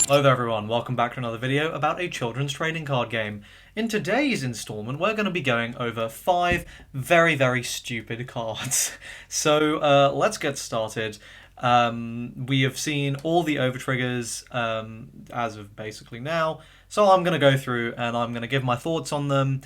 Hello there everyone, welcome back to another video about a children's trading card game. In today's installment we're going to be going over 5 very stupid cards. So let's get started. We have seen all the Overtriggers as of basically now, so I'm going to go through and I'm going to give my thoughts on them.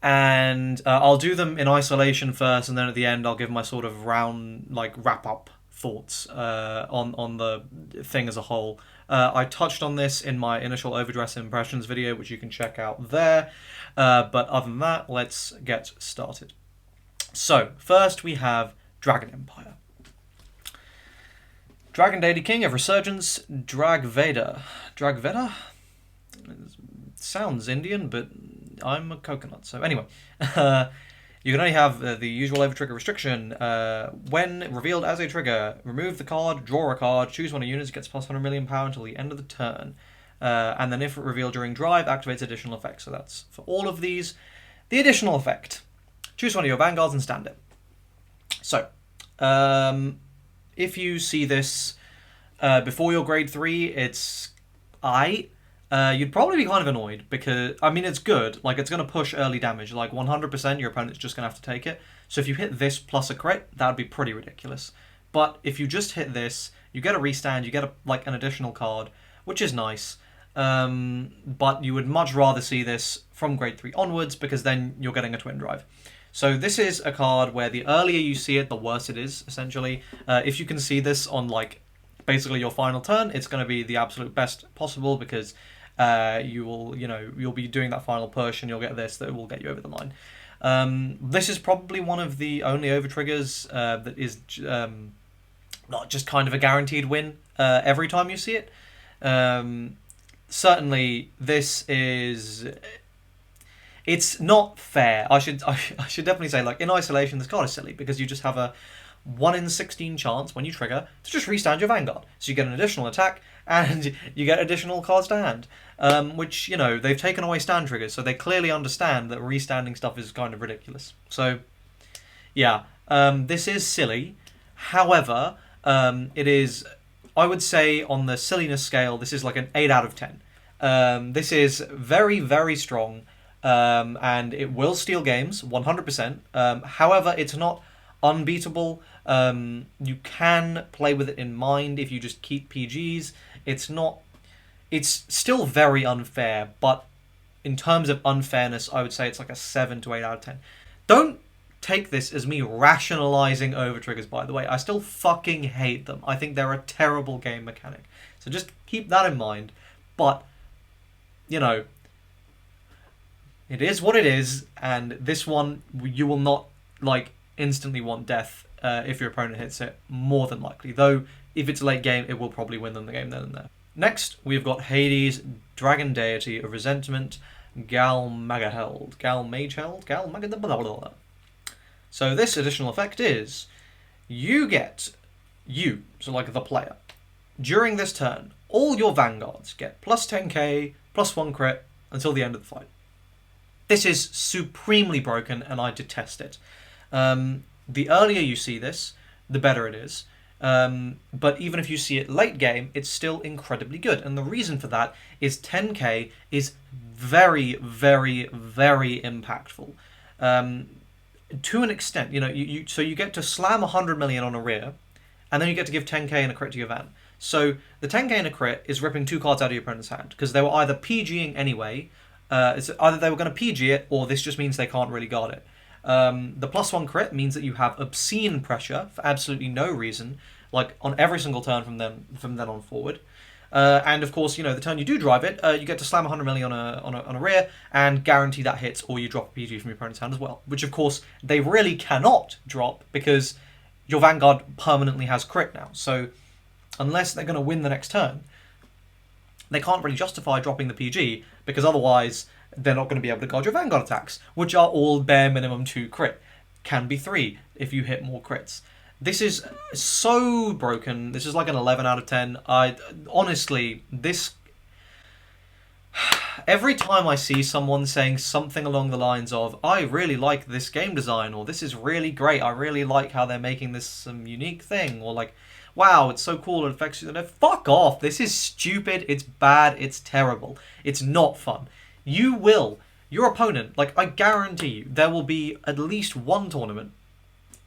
And I'll do them in isolation first, and then at the end I'll give my sort of round, like, wrap-up thoughts on the thing as a whole. I touched on this in my initial overdress impressions video, which you can check out there. But other than that, let's get started. So, first we have Dragon Empire. Dragon Deity King of Resurgence, Dragveda. Dragveda? Sounds Indian, but I'm a coconut. So anyway, you can only have the usual overtrigger restriction. When revealed as a trigger, remove the card, draw a card, choose one of your units, gets plus 100 million power until the end of the turn. And then if revealed during drive, activates additional effects. So that's for all of these. The additional effect. Choose one of your vanguards and stand it. So, if you see this before your grade 3, it's you'd probably be kind of annoyed because, I mean, it's good. Like, it's going to push early damage. Like, 100% your opponent's just going to have to take it. So if you hit this plus a crit, that would be pretty ridiculous. But if you just hit this, you get a restand, you get an additional card, which is nice. But you would much rather see this from grade 3 onwards because then you're getting a twin drive. So this is a card where the earlier you see it, the worse it is, essentially. If you can see this on, like, basically your final turn, it's going to be the absolute best possible because you'll be doing that final push and you'll get this that will get you over the line. This is probably one of the only overtriggers that is not just kind of a guaranteed win every time you see it. Certainly, it's not fair. I should definitely say, like, in isolation, this card is silly because you just have a 1 in 16 chance when you trigger to just restand your Vanguard. So you get an additional attack and you get additional cards to hand. Which, they've taken away stand triggers, so they clearly understand that restanding stuff is kind of ridiculous. So, yeah, this is silly. However, it is, I would say, on the silliness scale, this is like an 8 out of 10. This is very strong, and it will steal games, 100%. However, it's not unbeatable. You can play with it in mind if you just keep PGs. It's still very unfair, but in terms of unfairness, I would say it's like a 7 to 8 out of 10. Don't take this as me rationalizing overtriggers, by the way. I still fucking hate them. I think they're a terrible game mechanic. So just keep that in mind. But, it is what it is, and this one, you will not, instantly want death if your opponent hits it, more than likely. Though, if it's a late game, it will probably win them the game then and there. Next, we've got Hades, Dragon Deity of Resentment, Gal Magaheld. So this additional effect is, so like the player, during this turn, all your vanguards get plus 10k, plus 1 crit, until the end of the fight. This is supremely broken, and I detest it. The earlier you see this, the better it is. But even if you see it late game, it's still incredibly good. And the reason for that is 10k is very impactful. To an extent, so you get to slam 100 million on a rear, and then you get to give 10k and a crit to your van. So the 10k and a crit is ripping 2 cards out of your opponent's hand, because they were either PGing anyway, it's either they were going to PG it, or this just means they can't really guard it. The plus 1 crit means that you have obscene pressure for absolutely no reason, like on every single turn from then on forward. And of course, the turn you do drive it, you get to slam 100 million on a rear and guarantee that hits, or you drop a PG from your opponent's hand as well. Which of course they really cannot drop because your Vanguard permanently has crit now. So unless they're going to win the next turn, they can't really justify dropping the PG because otherwise they're not going to be able to guard your Vanguard attacks, which are all bare minimum 2 crit. Can be 3 if you hit more crits. This is so broken. This is like an 11 out of 10. Honestly, every time I see someone saying something along the lines of, I really like this game design, or this is really great, I really like how they're making this some unique thing, or like wow, it's so cool, it affects you. Fuck off. This is stupid, it's bad, it's terrible. It's not fun. Your opponent, like, I guarantee you, there will be at least one tournament.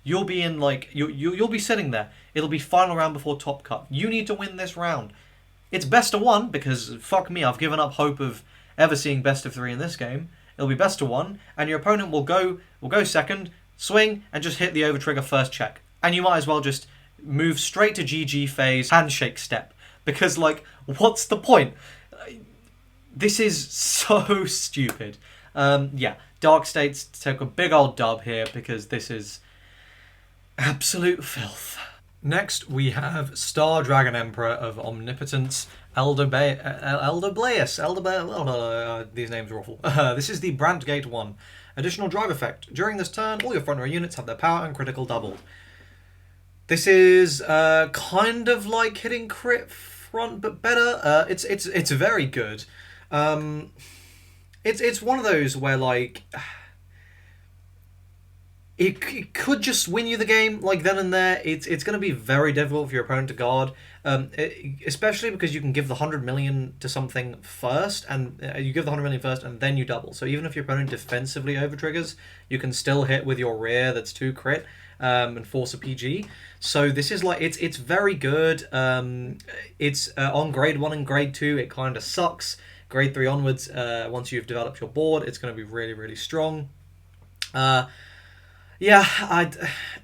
You'll be in, like, you'll be sitting there. It'll be final round before top cut. You need to win this round. It's best of one, because, fuck me, I've given up hope of ever seeing best of 3 in this game. It'll be best of 1, and your opponent will go second, swing, and just hit the overtrigger first check. And you might as well just move straight to GG phase, handshake step. Because, like, what's the point? This is so stupid. Yeah, Dark States took a big old dub here because this is absolute filth. Next, we have Star Dragon Emperor of Omnipotence, Elderberry. These names are awful. This is the Brandgate 1. Additional drive effect. During this turn, all your front row units have their power and critical doubled. This is kind of like hitting crit front, but better. It's very good. It's one of those where, like, it could just win you the game, like, then and there. It's going to be very difficult for your opponent to guard, especially because you can give the 100 million to something first, and you give the 100 million first, and then you double. So even if your opponent defensively overtriggers, you can still hit with your rear that's 2 crit, and force a PG. So this is, like, it's very good. It's on grade 1 and grade 2, it kind of sucks. Grade 3 onwards, once you've developed your board, it's going to be really, really strong. Yeah,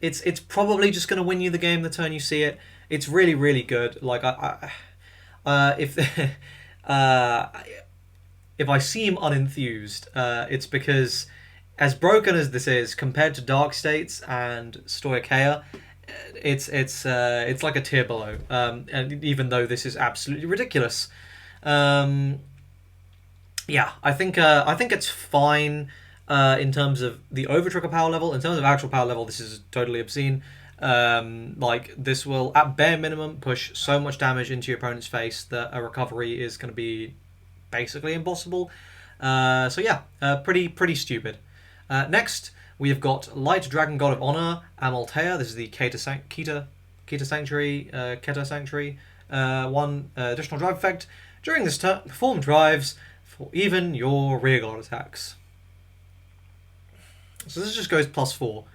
it's probably just going to win you the game the turn you see it. It's really, really good. Like, if I seem unenthused, it's because, as broken as this is compared to Dark States and Stoichio, it's like a tier below. And even though this is absolutely ridiculous, yeah, I think it's fine. In terms of the overtrigger power level, in terms of actual power level, this is totally obscene. Like, this will, at bare minimum, push so much damage into your opponent's face that a recovery is going to be basically impossible. So yeah, pretty stupid. Next, we have got Light Dragon God of Honor, Amaltea. This is the Keta Sanctuary. One additional drive effect. During this turn, perform drives for even your rearguard attacks. So this just goes +4.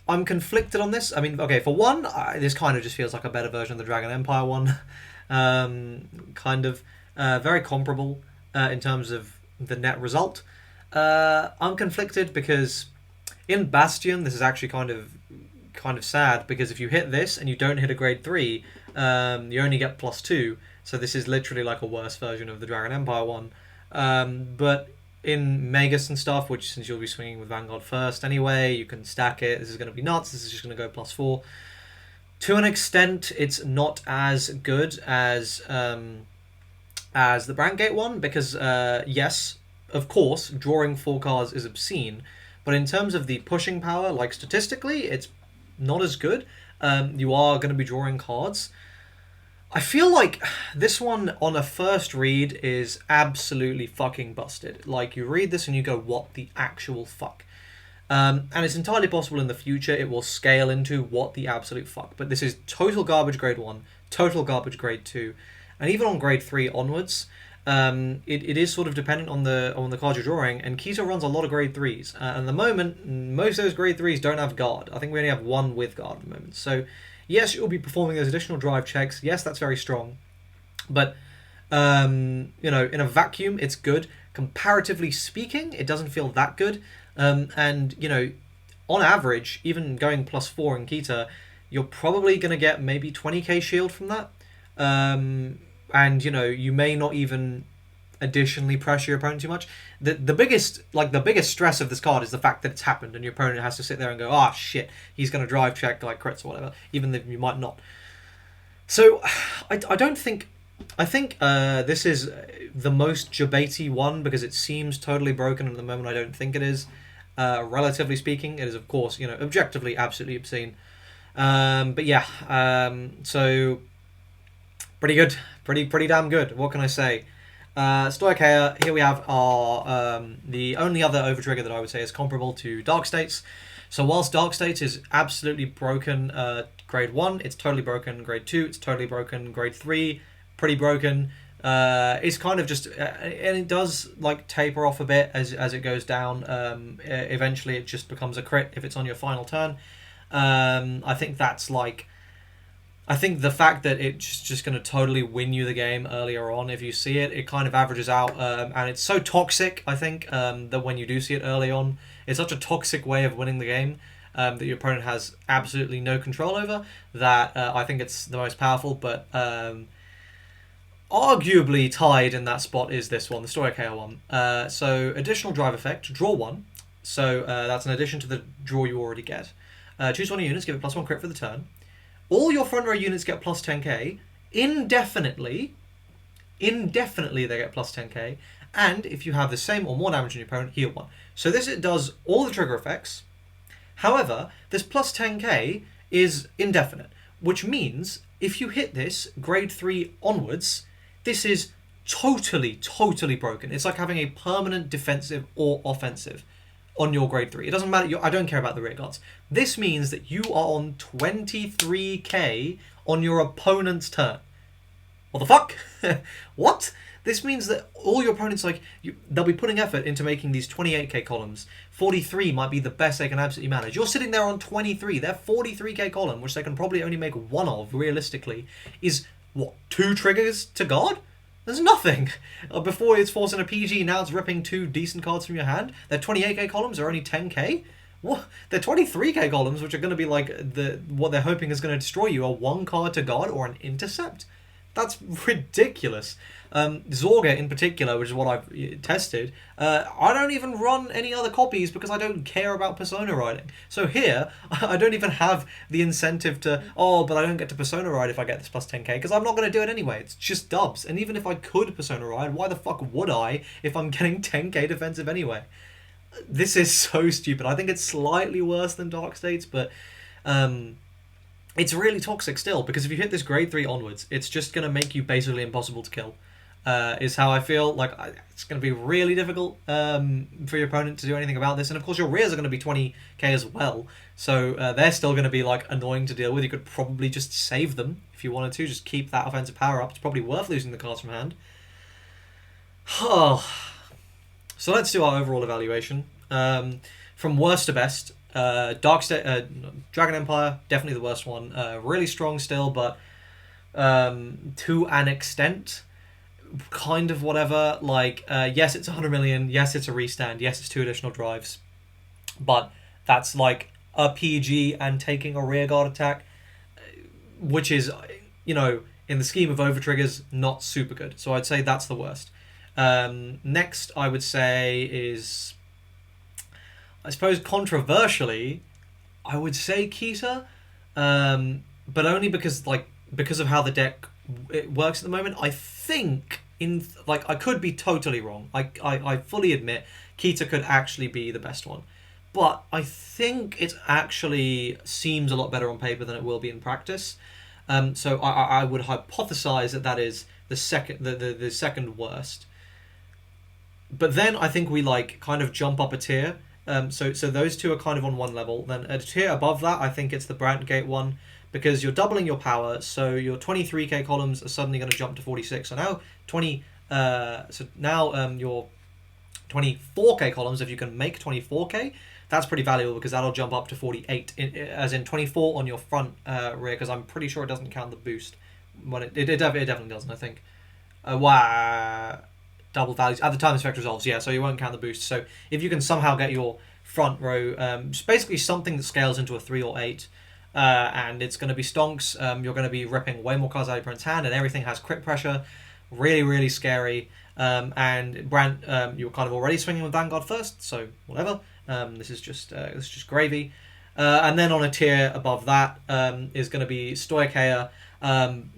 I'm conflicted on this. I mean, okay, for one, this kind of just feels like a better version of the Dragon Empire one. Kind of very comparable in terms of the net result. I'm conflicted because in Bastion, this is actually kind of sad, because if you hit this and you don't hit a grade 3, you only get +2. So this is literally like a worse version of the Dragon Empire one. But in Magus and stuff, which, since you'll be swinging with Vanguard first anyway, you can stack it. This is going to be nuts. This is just going to go +4. To an extent, it's not as good as the Brandgate one, because yes, of course, drawing 4 cards is obscene, but in terms of the pushing power, like, statistically, it's not as good. You are going to be drawing cards. I feel like this one, on a first read, is absolutely fucking busted. Like, you read this and you go, what the actual fuck? And it's entirely possible in the future it will scale into what the absolute fuck. But this is total garbage grade 1, total garbage grade 2, and even on grade 3 onwards, it is sort of dependent on the cards you're drawing, and Keto runs a lot of grade 3s. At the moment, most of those grade 3s don't have guard. I think we only have 1 with guard at the moment. So yes, you'll be performing those additional drive checks. Yes, that's very strong. But, you know, in a vacuum, it's good. Comparatively speaking, it doesn't feel that good. And, you know, on average, even going +4 in Kita, you're probably going to get maybe 20k shield from that. And, you know, you may not even additionally pressure your opponent too much. The biggest stress of this card is the fact that it's happened and your opponent has to sit there and go, ah, shit, he's going to drive check, like, crits or whatever, even though you might not. So I think this is the most debatey one, because it seems totally broken, and at the moment I don't think it is. Relatively speaking, it is, of course, you know, objectively absolutely obscene. But yeah, so pretty good, pretty damn good. What can I say? Stoichio, here we have our the only other overtrigger that I would say is comparable to Dark States. So whilst Dark States is absolutely broken, grade 1, it's totally broken. Grade 2, it's totally broken. Grade 3, pretty broken. It's kind of just, and it does like taper off a bit as it goes down. Eventually, it just becomes a crit if it's on your final turn. I think that's like, I think the fact that it's just going to totally win you the game earlier on, if you see it, it kind of averages out, and it's so toxic. I think that when you do see it early on, it's such a toxic way of winning the game. That your opponent has absolutely no control over, that I think it's the most powerful, but arguably tied in that spot is this one, the Stoichio one. So additional drive effect, draw 1. So that's an addition to the draw you already get. Choose one of your units, give it +1 crit for the turn. All your front row units get plus 10k. Indefinitely they get plus 10k. And if you have the same or more damage on your opponent, heal 1. So this, it does all the trigger effects. However, this plus 10k is indefinite, which means if you hit this grade 3 onwards, this is totally broken. It's like having a permanent defensive or offensive on your grade 3. It doesn't matter. I don't care about the rear guards. This means that you are on 23k on your opponent's turn. What the fuck? What? This means that all your opponents, like, they'll be putting effort into making these 28k columns. 43 might be the best they can absolutely manage. You're sitting there on 23. Their 43k column, which they can probably only make one of, realistically, is, what, 2 triggers to guard? There's nothing. Before it's forcing a PG, now it's ripping 2 decent cards from your hand. Their 28k columns are only 10k. What? Their 23k columns, which are going to be like what they're hoping is going to destroy you, are 1 card to guard or an intercept. That's ridiculous. Zorga in particular, which is what I've tested, I don't even run any other copies because I don't care about Persona riding. So here, I don't even have the incentive to, but I don't get to Persona ride if I get this plus 10k, because I'm not going to do it anyway. It's just dubs. And even if I could Persona ride, why the fuck would I if I'm getting 10k defensive anyway? This is so stupid. I think it's slightly worse than Dark States, but it's really toxic still, because if you hit this grade 3 onwards, it's just going to make you basically impossible to kill. Is how I feel. Like, it's going to be really difficult for your opponent to do anything about this. And of course your rears are going to be 20k as well, so they're still going to be like annoying to deal with. You could probably just save them if you wanted to, just keep that offensive power up. It's probably worth losing the cards from hand. So let's do our overall evaluation. From worst to best, Dragon Empire, definitely the worst one. Really strong still, but to an extent, kind of whatever. Like, yes, it's 100 million. Yes, it's a restand. Yes, it's 2 additional drives. But that's like a PG and taking a rearguard attack, which is, in the scheme of Overtriggers, not super good. So I'd say that's the worst. Next, I would say is, I suppose controversially, I would say Kita, but only because of how the deck it works at the moment. I think I could be totally wrong. I fully admit Kita could actually be the best one, but I think it actually seems a lot better on paper than it will be in practice. So I would hypothesize that is the second worst. But then I think we kind of jump up a tier. So those two are kind of on one level. Then a tier above that, I think it's the Brantgate one, because you're doubling your power. So your 23k columns are suddenly going to jump to 46. So now your 24k columns, if you can make 24k, that's pretty valuable, because that'll jump up to 48, as in 24 on your front rear, because I'm pretty sure it doesn't count the boost. When it definitely doesn't, I think. Double values at the time the effect resolves, yeah, so you won't count the boost. So if you can somehow get your front row, just basically something that scales into a 3 or 8, and it's going to be stonks, you're going to be ripping way more cards out of your opponent's hand, and everything has crit pressure, really, really scary. And Brant, you were kind of already swinging with Vanguard first, so whatever. This is just gravy. And then on a tier above that is going to be Stoichio,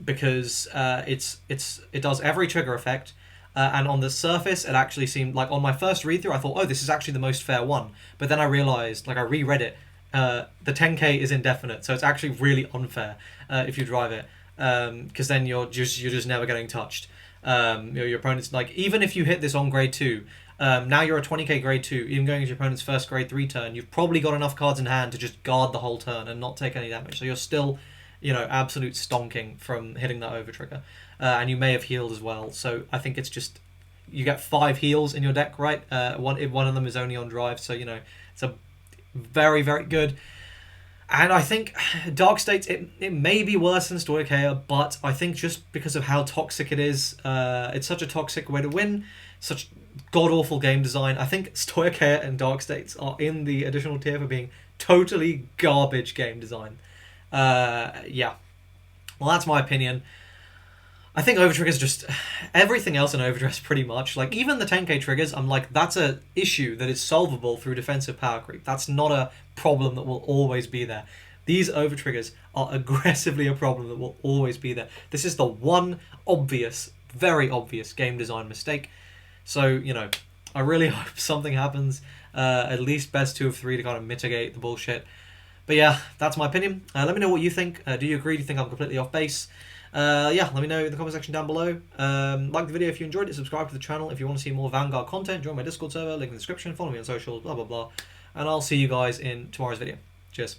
because it does every trigger effect. And on the surface, it actually seemed like, on my first read through, I thought, this is actually the most fair one. But then I realized, I reread it, the 10k is indefinite, so it's actually really unfair if you drive it, because then you're just never getting touched. Your opponent's even if you hit this on grade 2, Now you're a 20k grade 2, even going into your opponent's first grade 3 turn, you've probably got enough cards in hand to just guard the whole turn and not take any damage. So you're still, absolute stonking from hitting that Overtrigger. And you may have healed as well. So I think it's just, you get 5 heals in your deck, right? One of them is only on drive, so, it's a very, very good. And I think Dark States, it may be worse than Stoichio, but I think just because of how toxic it is, it's such a toxic way to win, such god-awful game design. I think Stoichio and Dark States are in the additional tier for being totally garbage game design. Yeah. Well, that's my opinion. I think Overtriggers just... Everything else in Overdress pretty much. Like, even the 10k triggers, I'm like, that's a issue that is solvable through defensive power creep. That's not a problem that will always be there. These Overtriggers are aggressively a problem that will always be there. This is the one obvious, very obvious game design mistake. So, I really hope something happens. At least best 2 of 3 to kind of mitigate the bullshit. But yeah, that's my opinion. Let me know what you think. Do you agree? Do you think I'm completely off base? Yeah, let me know in the comment section down below. Like the video if you enjoyed it, subscribe to the channel if you want to see more Vanguard content, join my Discord server, link in the description, follow me on socials, blah blah blah. And I'll see you guys in tomorrow's video. Cheers.